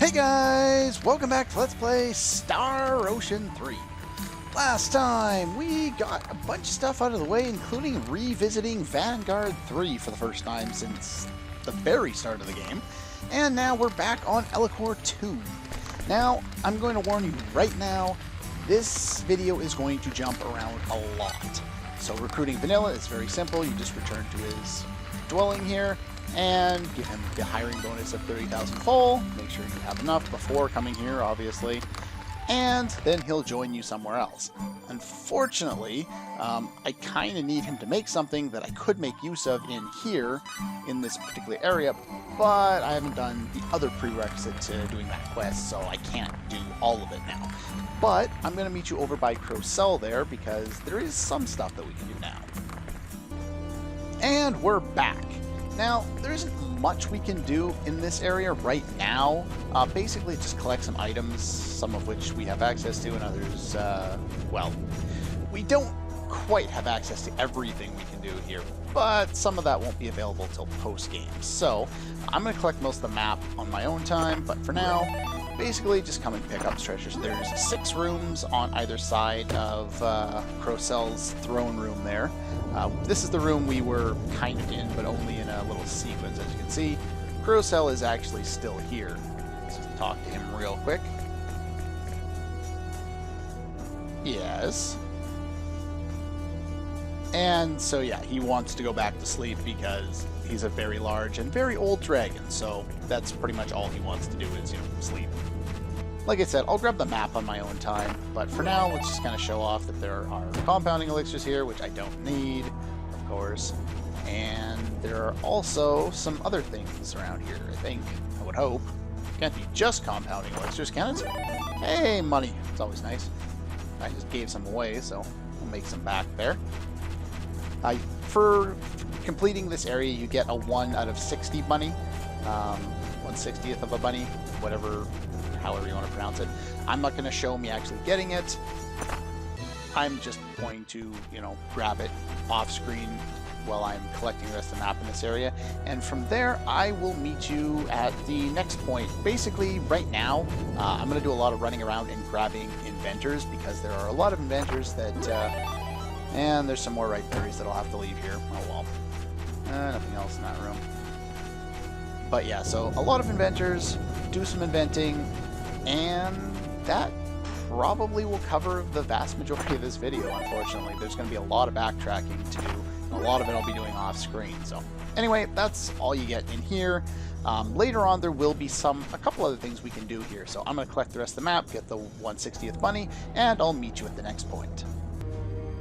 Hey guys! Welcome back to Let's Play Star Ocean 3. Last time, we got a bunch of stuff out of the way, including revisiting Vanguard 3 for the first time since the very start of the game. And now we're back on Elicor 2. Now, I'm going to warn you right now, this video is going to jump around a lot. So recruiting Vanilla is very simple. You just return to his dwelling here and give him the hiring bonus of 30,000 full. Make sure you have enough before coming here, obviously. And then he'll join you somewhere else. Unfortunately, I kind of need him to make something that I could make use of in here, in this particular area, but I haven't done the other prerequisite to doing that quest, so I can't do all of it now. But I'm going to meet you over by Crowcell there, because there is some stuff that we can do now. And we're back. Now, there isn't much we can do in this area right now. Basically, just collect some items, some of which we have access to, and others, well, we don't quite have access to everything we can do here, but some of that won't be available till post-game. So, I'm going to collect most of the map on my own time, but for now, basically just come and pick up treasures. There's 6 rooms on either side of Crowcell's throne room there. This is the room we were kind of in, but only in a little sequence, as you can see. Crowcell is actually still here. Let's just talk to him real quick. Yes. And so yeah, he wants to go back to sleep because he's a very large and very old dragon, so that's pretty much all he wants to do is, sleep. Like I said, I'll grab the map on my own time, but for now, let's just kind of show off that there are compounding elixirs here, which I don't need, of course, and there are also some other things around here, I think. I would hope. Can't be just compounding elixirs, can it? Hey, money. It's always nice. I just gave some away, so I'll make some back there. For completing this area, you get a 1 out of 60 money, 1/60th of a bunny, whatever, however you want to pronounce it. I'm not going to show me actually getting it. I'm just going to, grab it off screen while I'm collecting the rest of the map in this area. And from there, I will meet you at the next point. Basically, right now, I'm going to do a lot of running around and grabbing inventors because there are a lot of inventors that... and there's some more ripe berries that I'll have to leave here. Oh well. Nothing else in that room. But yeah, so a lot of inventors, do some inventing, and that probably will cover the vast majority of this video, unfortunately. There's going to be a lot of backtracking to do, and a lot of it I'll be doing off screen. So anyway, that's all you get in here. Later on, there will be a couple other things we can do here. So I'm going to collect the rest of the map, get the 1/60th bunny, and I'll meet you at the next point.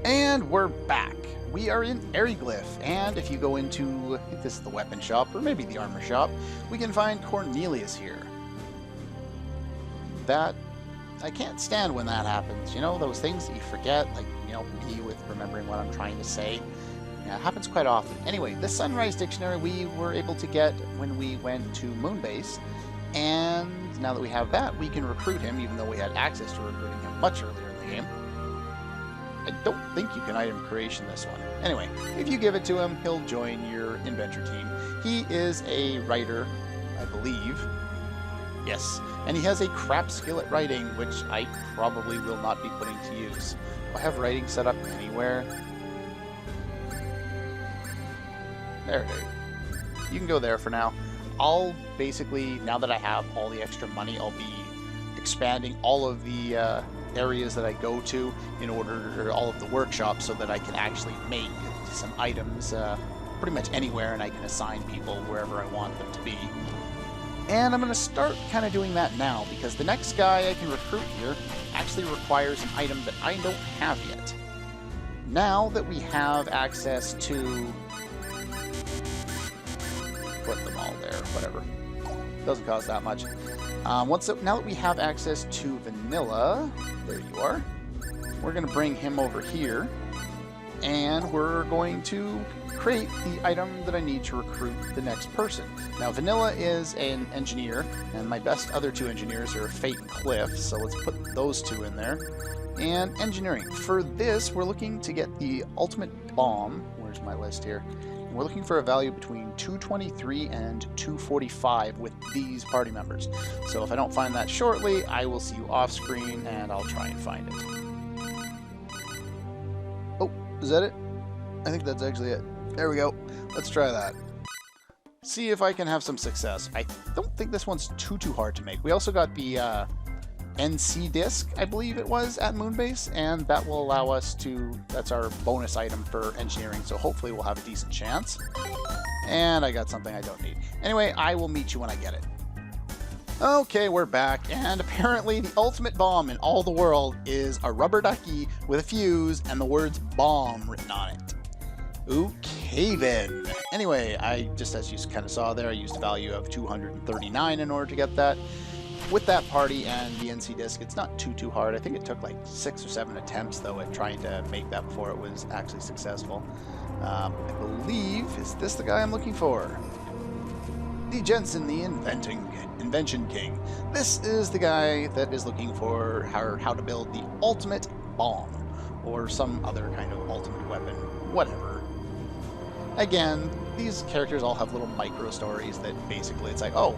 And we're back. We are in Aryglyph, and if you go into, I think this is the weapon shop, or maybe the armor shop, we can find Cornelius here. That, I can't stand when that happens. Those things that you forget, like, me with remembering what I'm trying to say. Yeah, it happens quite often. Anyway, the Sunrise Dictionary we were able to get when we went to Moonbase, and now that we have that, we can recruit him, even though we had access to recruiting him much earlier in the game. I don't think you can item creation this one. Anyway, if you give it to him, he'll join your inventor team. He is a writer, I believe. Yes, and he has a crap skill at writing, which I probably will not be putting to use. Do I have writing set up anywhere? There it is. You can go there for now. I'll basically, now that I have all the extra money, I'll be expanding all of the areas that I go to in order, or all of the workshops, so that I can actually make some items pretty much anywhere, and I can assign people wherever I want them to be. And I'm going to start kind of doing that now, because the next guy I can recruit here actually requires an item that I don't have yet. Now that we have access to... put them all there, whatever. Doesn't cost that much. Now that we have access to Vanilla, there you are, we're going to bring him over here, and we're going to create the item that I need to recruit the next person. Now, Vanilla is an engineer, and my best other 2 engineers are Fate and Cliff, so let's put those 2 in there. And engineering. For this, we're looking to get the ultimate bomb. Where's my list here? We're looking for a value between 223 and 245 with these party members. So if I don't find that shortly, I will see you off screen and I'll try and find it. Oh, is that it? I think that's actually it. There we go. Let's try that. See if I can have some success. I don't think this one's too hard to make. We also got the NC disc, I believe it was, at Moonbase, and that will allow us to, that's our bonus item for engineering, so hopefully we'll have a decent chance. And I got something I don't need. Anyway, I will meet you when I get it. Okay, we're back, and apparently the ultimate bomb in all the world is a rubber ducky with a fuse and the words bomb written on it. Okay then. Anyway, I just, as you kind of saw there, I used a value of 239 in order to get that. With that party and the NC disc, it's not too hard. I think it took like 6 or 7 attempts though at trying to make that before it was actually successful. I believe, is this the guy I'm looking for? The Jensen, the Invention King. This is the guy that is looking for how to build the ultimate bomb, or some other kind of ultimate weapon, whatever. Again, these characters all have little micro stories that basically it's like, oh,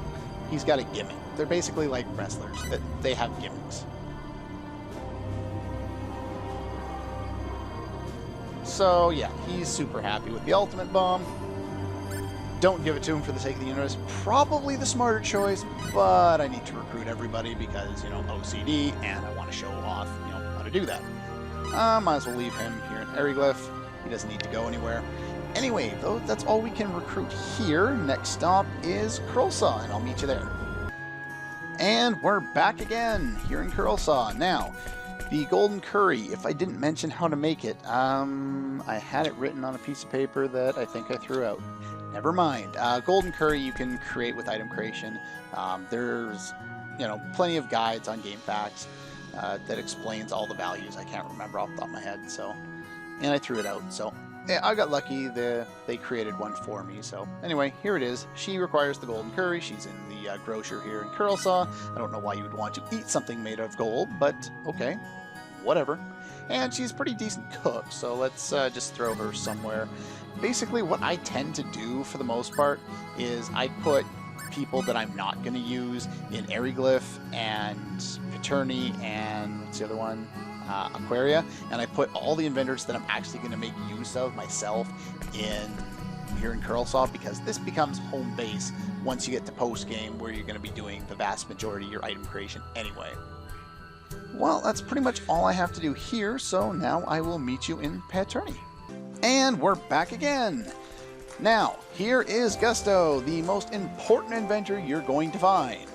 he's got a gimmick. They're basically like wrestlers, that they have gimmicks. So yeah, he's super happy with the ultimate bomb. Don't give it to him for the sake of the universe. Probably the smarter choice, but I need to recruit everybody because, you know, OCD, and I want to show off, you know, how to do that. Might as well leave him here in Eriglyph. He doesn't need to go anywhere. Anyway, though, that's all we can recruit here. Next stop is Curlsaw, and I'll meet you there. And we're back again here in Curlsaw. Now, the golden curry, if I didn't mention how to make it, I had it written on a piece of paper that I think I threw out. Never mind. Golden curry you can create with item creation. There's, you know, plenty of guides on GameFAQs that explains all the values. I can't remember off the top of my head, so, and I threw it out, so. Yeah, I got lucky. They created one for me. So anyway, here it is. She requires the golden curry. She's in the grocer here in Curlsaw. I don't know why you would want to eat something made of gold, but okay, whatever. And she's a pretty decent cook, so let's just throw her somewhere. Basically, what I tend to do for the most part is I put people that I'm not going to use in Eriglyph and Paterni and what's the other one? Aquaria, and I put all the inventors that I'm actually going to make use of myself here in Curlsaw, because this becomes home base once you get to post game, where you're going to be doing the vast majority of your item creation anyway. Well, that's pretty much all I have to do here, so now I will meet you in Paterni. And we're back again. Now, here is Gusto, the most important inventor you're going to find.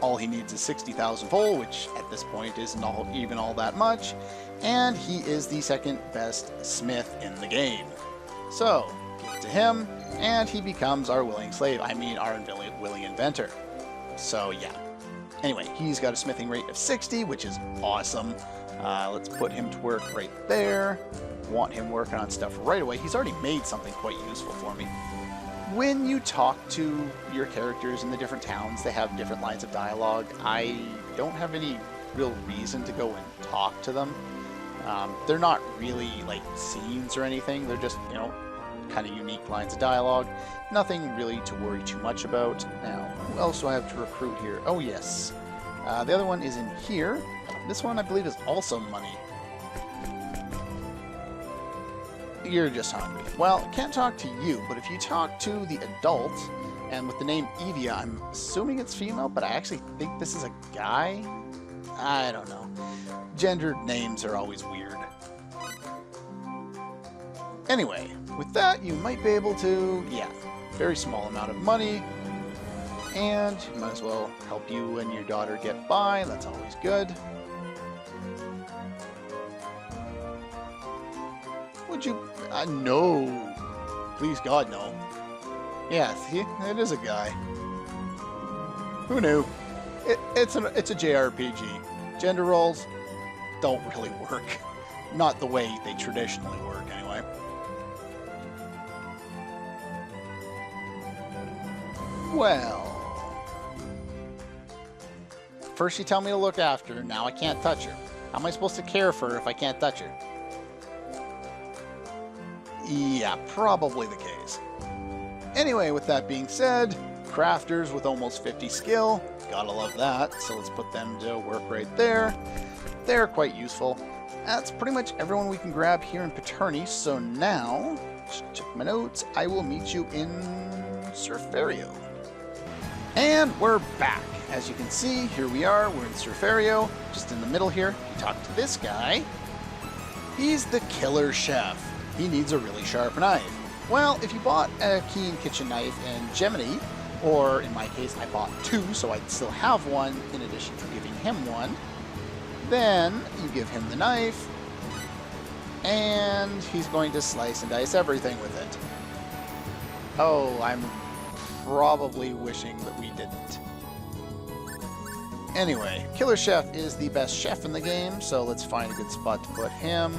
All he needs is 60,000 full, which at this point isn't even all that much, and he is the second best smith in the game. So, give it to him, and he becomes our willing slave, our willing inventor. So yeah. Anyway, he's got a smithing rate of 60, which is awesome. Let's put him to work right there. Want him working on stuff right away. He's already made something quite useful for me. When you talk to your characters in the different towns, they have different lines of dialogue. I don't have any real reason to go and talk to them. They're not really like scenes or anything. They're just, you know, kind of unique lines of dialogue. Nothing really to worry too much about. Now, who else do I have to recruit here? Oh yes, the other one is in here. This one I believe is also money. You're just hungry. Well, can't talk to you, but if you talk to the adult, and with the name Evia, I'm assuming it's female, but I actually think this is a guy? I don't know. Gendered names are always weird. Anyway, with that, you might be able to, yeah, very small amount of money, and might as well help you and your daughter get by. That's always good. Would you? No. Please, God, no. Yeah, see, it is a guy. Who knew? It's a JRPG. Gender roles don't really work. Not the way they traditionally work, anyway. Well. First you tell me to look after her, now I can't touch her. How am I supposed to care for her if I can't touch her? Yeah, probably the case. Anyway, with that being said, crafters with almost 50 skill, gotta love that, so let's put them to work right there. They're quite useful. That's pretty much everyone we can grab here in Paterni, so now, just check my notes, I will meet you in Surferio. And we're back. As you can see, here we are, we're in Surferio, just in the middle here. You talk to this guy. He's the killer chef. He needs a really sharp knife. Well, if you bought a Keen kitchen knife in Gemini, or in my case, I bought two, so I'd still have one in addition to giving him one, then you give him the knife, and he's going to slice and dice everything with it. Oh, I'm probably wishing that we didn't. Anyway, Killer Chef is the best chef in the game, so let's find a good spot to put him.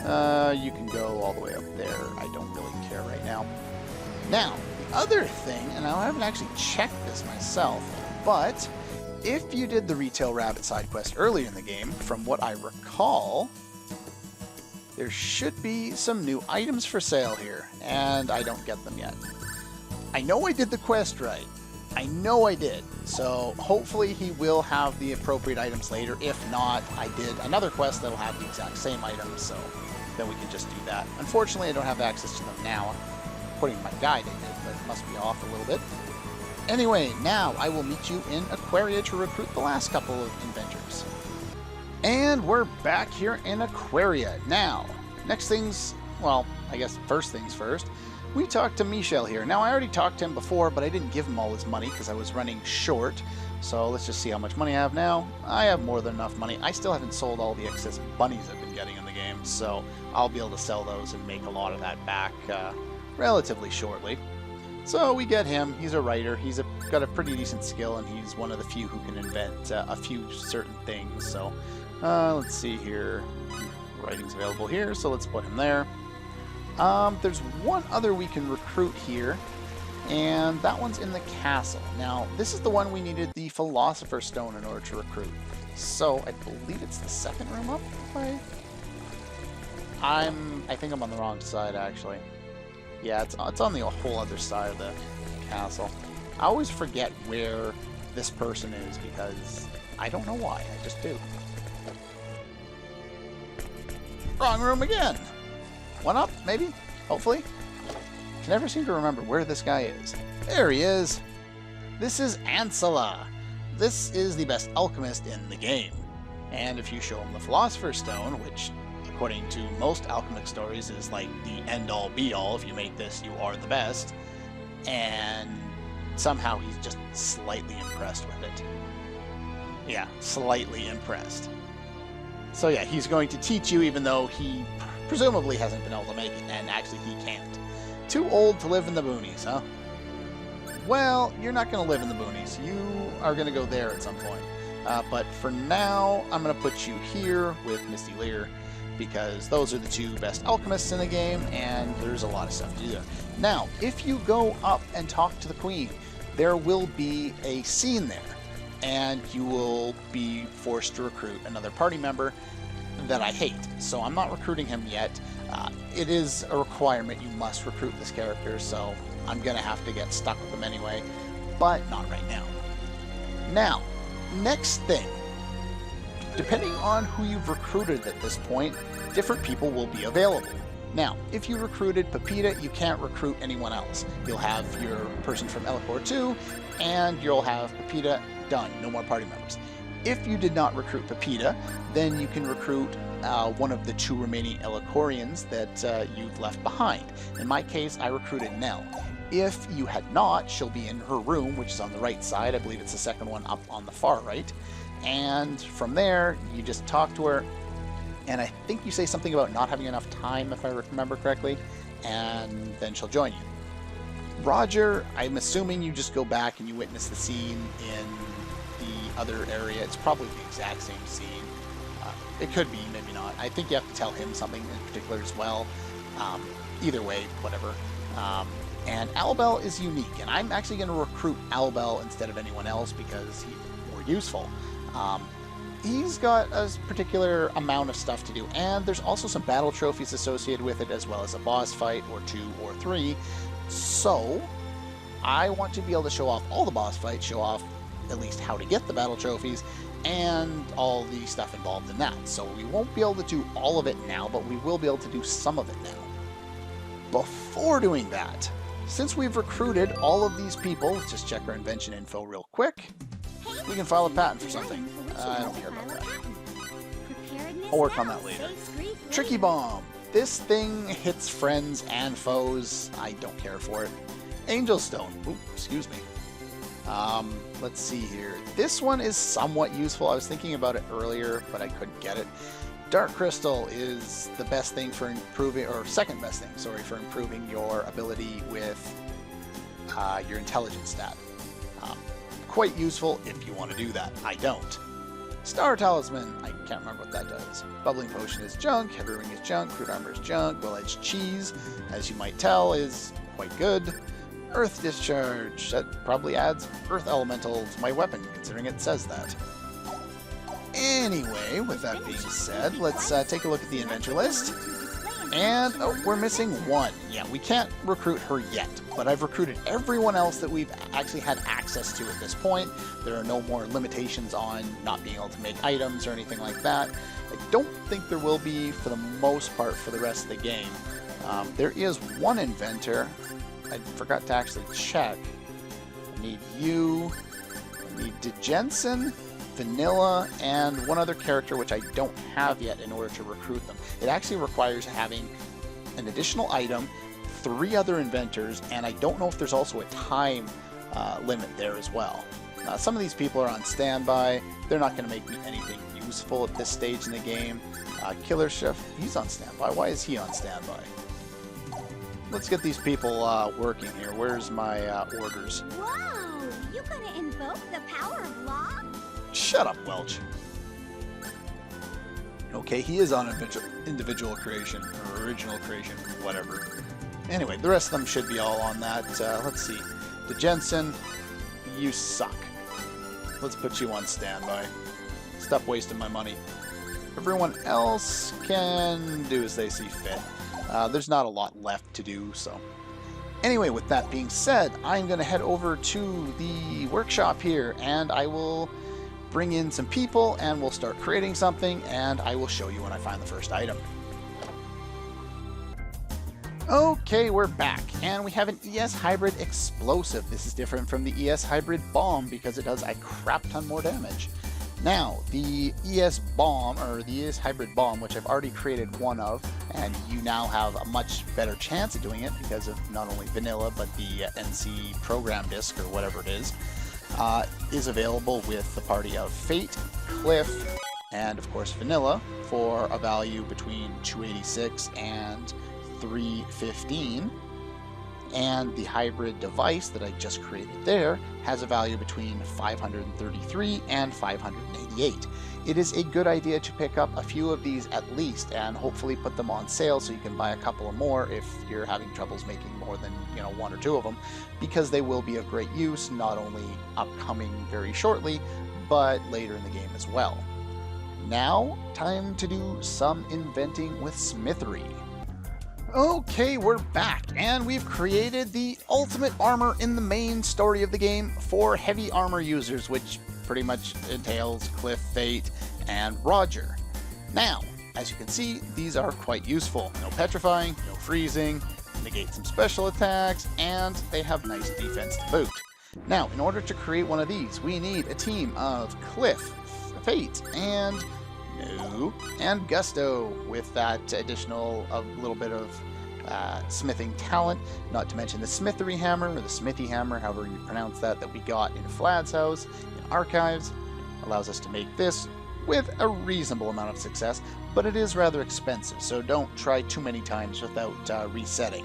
You can go all the way up there. I don't really care right now. Now, the other thing, and I haven't actually checked this myself, but if you did the Retail Rabbit side quest earlier in the game, from what I recall, there should be some new items for sale here, and I don't get them yet. I know I did the quest right. I know I did. So hopefully he will have the appropriate items later. If not, I did another quest that'll have the exact same items, so then we can just do that. Unfortunately, I don't have access to them now. According to my guide, I did, but it must be off a little bit. Anyway, now I will meet you in Aquaria to recruit the last couple of inventors. And we're back here in Aquaria. Now, next things, well, I guess first things first, we talked to Michel here. Now, I already talked to him before, but I didn't give him all his money because I was running short. So let's just see how much money I have now. I have more than enough money. I still haven't sold all the excess bunnies I've been getting in the game, so I'll be able to sell those and make a lot of that back relatively shortly. So we get him. He's a writer. He's got a pretty decent skill, and he's one of the few who can invent a few certain things. So let's see here. Writing's available here, so let's put him there. There's one other we can recruit here, and that one's in the castle. Now, this is the one we needed the Philosopher's Stone in order to recruit. So I believe it's the second room up. I think I'm on the wrong side, actually. Yeah, it's on the whole other side of the castle. I always forget where this person is because I don't know why. I just do. Wrong room again. One up, maybe? Hopefully? I never seem to remember where this guy is. There he is. This is Ansela. This is the best alchemist in the game. And if you show him the Philosopher's Stone, which according to most alchemic stories is like the end-all be-all, if you make this, you are the best, and somehow he's just slightly impressed with it. Yeah, slightly impressed. So yeah, he's going to teach you even though he presumably hasn't been able to make it, and actually he can't. Too old to live in the boonies, huh? Well, you're not going to live in the boonies. You are going to go there at some point. But for now, I'm going to put you here with Misty Lear, because those are the two best alchemists in the game, and there's a lot of stuff to do there. Now, if you go up and talk to the Queen, there will be a scene there, and you will be forced to recruit another party member that I hate. So I'm not recruiting him yet. It is a requirement. You must recruit this character, so I'm going to have to get stuck with him anyway, but not right now. Now, next thing. Depending on who you've recruited at this point, different people will be available. Now, if you recruited Pepita, you can't recruit anyone else. You'll have your person from Ellicor 2, and you'll have Pepita. Done. No more party members. If you did not recruit Pepita, then you can recruit one of the two remaining Ellicorians that you've left behind. In my case, I recruited Nell. If you had not, she'll be in her room, which is on the right side. I believe it's the second one up on the far right. And from there, you just talk to her, and I think you say something about not having enough time, if I remember correctly, and then she'll join you. Roger, I'm assuming you just go back and you witness the scene in the other area. It's probably the exact same scene. It could be, maybe not. I think you have to tell him something in particular as well. Either way, whatever. And Albel is unique, and I'm actually going to recruit Albel instead of anyone else because he's more useful. he's got a particular amount of stuff to do, and there's also some battle trophies associated with it, as well as a boss fight, or 2 or 3. So, I want to be able to show off all the boss fights, show off at least how to get the battle trophies, and all the stuff involved in that. So we won't be able to do all of it now, but we will be able to do some of it now. Before doing that, since we've recruited all of these people, let's just check our invention info real quick. We can file a patent for something. I don't care about that. I'll work on that later. Tricky Bomb. This thing hits friends and foes. I don't care for it. Angel Stone. Ooh, excuse me. Let's see here. This one is somewhat useful. I was thinking about it earlier, but I couldn't get it. Dark Crystal is the best thing for improving, or second best thing, sorry, for improving your ability with your intelligence stat. Quite useful if you want to do that. I don't. Star Talisman, I can't remember what that does. Bubbling Potion is junk, Heavy Ring is junk, Crude Armor is junk, Well-Edged Cheese, as you might tell, is quite good. Earth Discharge, that probably adds Earth Elemental to my weapon, considering it says that. Anyway, with that being said, let's take a look at the inventor list. And we're missing one. Yeah, we can't recruit her yet, but I've recruited everyone else that we've actually had access to at this point. There are no more limitations on not being able to make items or anything like that. I don't think there will be for the most part for the rest of the game. There is one inventor. I forgot to actually check. I need you, I need DeJensen, Vanilla, and one other character which I don't have yet in order to recruit them. It actually requires having an additional item, 3 other inventors, and I don't know if there's also a time limit there as well. Some of these people are on standby. They're not going to make me anything useful at this stage in the game. Killer Chef, he's on standby. Why is he on standby? Let's get these people working here. Where's my orders? Whoa! You gonna invoke the power of law? Shut up, Welch. Okay, he is on individual creation, or original creation, whatever. Anyway, the rest of them should be all on that. Let's see. DeJensen, you suck. Let's put you on standby. Stop wasting my money. Everyone else can do as they see fit. There's not a lot left to do, so. Anyway, with that being said, I'm going to head over to the workshop here, and I will bring in some people, and we'll start creating something, and I will show you when I find the first item. Okay, we're back, and we have an ES Hybrid Explosive. This is different from the ES Hybrid Bomb because it does a crap ton more damage. Now, the ES Bomb, or the ES Hybrid Bomb, which I've already created one of, and you now have a much better chance of doing it because of not only Vanilla, but the NC program disc, or whatever it is available with the party of Fate, Cliff, and of course Vanilla for a value between 286 and 315. And the hybrid device that I just created there has a value between 533 and 588. It is a good idea to pick up a few of these at least and hopefully put them on sale so you can buy a couple of more if you're having troubles making more than 1 or 2 of them, because they will be of great use, not only upcoming very shortly, but later in the game as well. Now, time to do some inventing with smithery. Okay, we're back, and we've created the ultimate armor in the main story of the game for heavy armor users, which pretty much entails Cliff, Fate, and Roger. Now, as you can see, these are quite useful. No petrifying, no freezing, negate some special attacks, and they have nice defense to boot. Now, in order to create one of these, we need a team of Cliff, Fate, and Gusto, with that additional little bit of smithing talent, not to mention the smithery hammer, or the smithy hammer, however you pronounce that we got in Vlad's house in Archives. Allows us to make this with a reasonable amount of success, but it is rather expensive, so don't try too many times without resetting.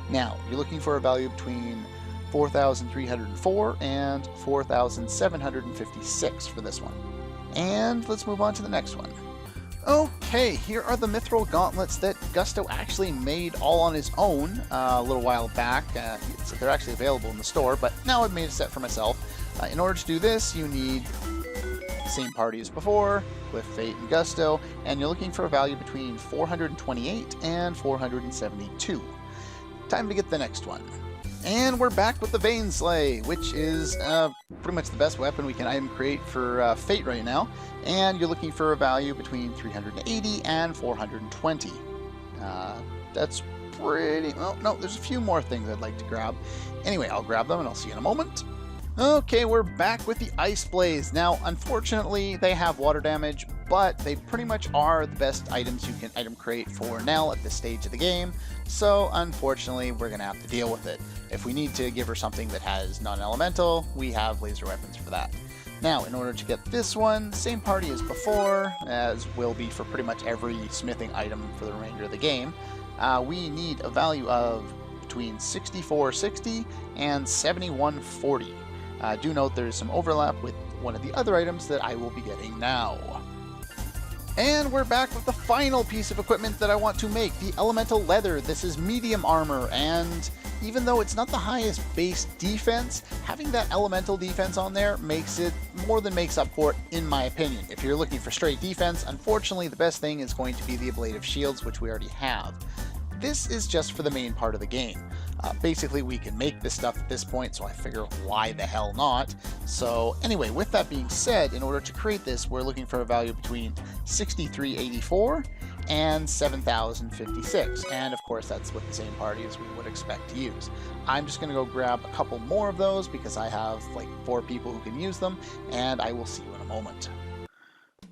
Now, you're looking for a value between 4,304 and 4,756 for this one. And let's move on to the next one. Okay, here are the Mithril Gauntlets that Gusto actually made all on his own a little while back. So they're actually available in the store, but now I've made a set for myself. In order to do this, you need Same party as before, Cliff, Fate, and Gusto, and you're looking for a value between 428 and 472. Time to get the next one. And we're back with the Vein Slay, which is pretty much the best weapon we can item create for Fate right now. And you're looking for a value between 380 and 420. That's pretty... well, no, there's a few more things I'd like to grab. Anyway, I'll grab them and I'll see you in a moment. Okay, we're back with the Ice Blaze. Now, unfortunately, they have water damage, but they pretty much are the best items you can item create for Nell at this stage of the game. So, unfortunately, we're going to have to deal with it. If we need to give her something that has non-elemental, we have laser weapons for that. Now, in order to get this one, same party as before, as will be for pretty much every smithing item for the remainder of the game, we need a value of between 6460 and 7140. Do note there is some overlap with one of the other items that I will be getting now. And we're back with the final piece of equipment that I want to make, the Elemental Leather. This is medium armor, and even though it's not the highest base defense, having that elemental defense on there makes it more than makes up for it, in my opinion. If you're looking for straight defense, unfortunately the best thing is going to be the ablative shields, which we already have. This is just for the main part of the game. Basically, we can make this stuff at this point, so I figure why the hell not. So anyway, with that being said, in order to create this, we're looking for a value between 6384 and 7056. And of course, that's with the same party as we would expect to use. I'm just going to go grab a couple more of those because I have like 4 people who can use them, and I will see you in a moment.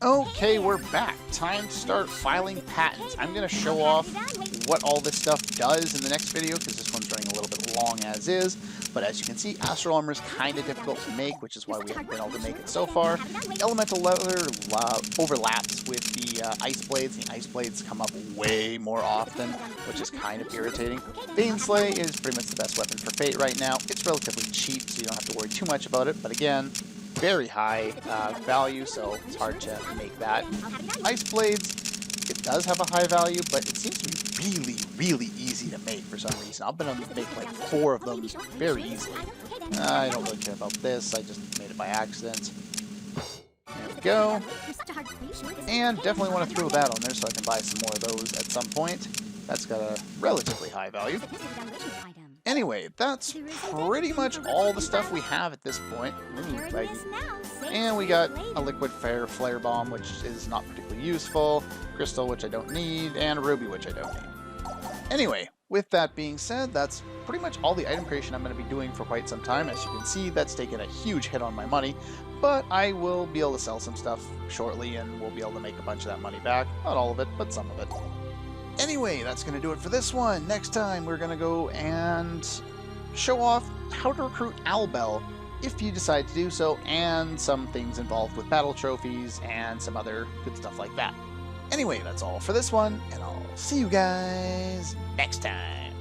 Okay, we're back. Time to start filing patents. I'm going to show off what all this stuff does in the next video because this one's running a little bit long as is. But as you can see, Astral Armor is kind of difficult to make, which is why we haven't been able to make it so far. Elemental Leather overlaps with the Ice Blades. The Ice Blades come up way more often, which is kind of irritating. Vein Slay is pretty much the best weapon for Fate right now. It's relatively cheap, so you don't have to worry too much about it. But again, very high value, so it's hard to make that. Ice Blades, it does have a high value, but it seems to be really easy to make for some reason. I've been able to make like 4 of them very easily. I don't really care about this, I just made it by accident. There we go. And definitely want to throw that on there so I can buy some more of those at some point. That's got a relatively high value. Anyway, that's pretty much all the stuff we have at this point. And we got a liquid flare bomb, which is not particularly useful, crystal, which I don't need, and a ruby, which I don't need. Anyway, with that being said, that's pretty much all the item creation I'm going to be doing for quite some time. As you can see, that's taken a huge hit on my money, but I will be able to sell some stuff shortly, and we'll be able to make a bunch of that money back. Not all of it, but some of it. Anyway, that's going to do it for this one. Next time, we're going to go and show off how to recruit Albel, if you decide to do so, and some things involved with battle trophies and some other good stuff like that. Anyway, that's all for this one, and I'll see you guys next time.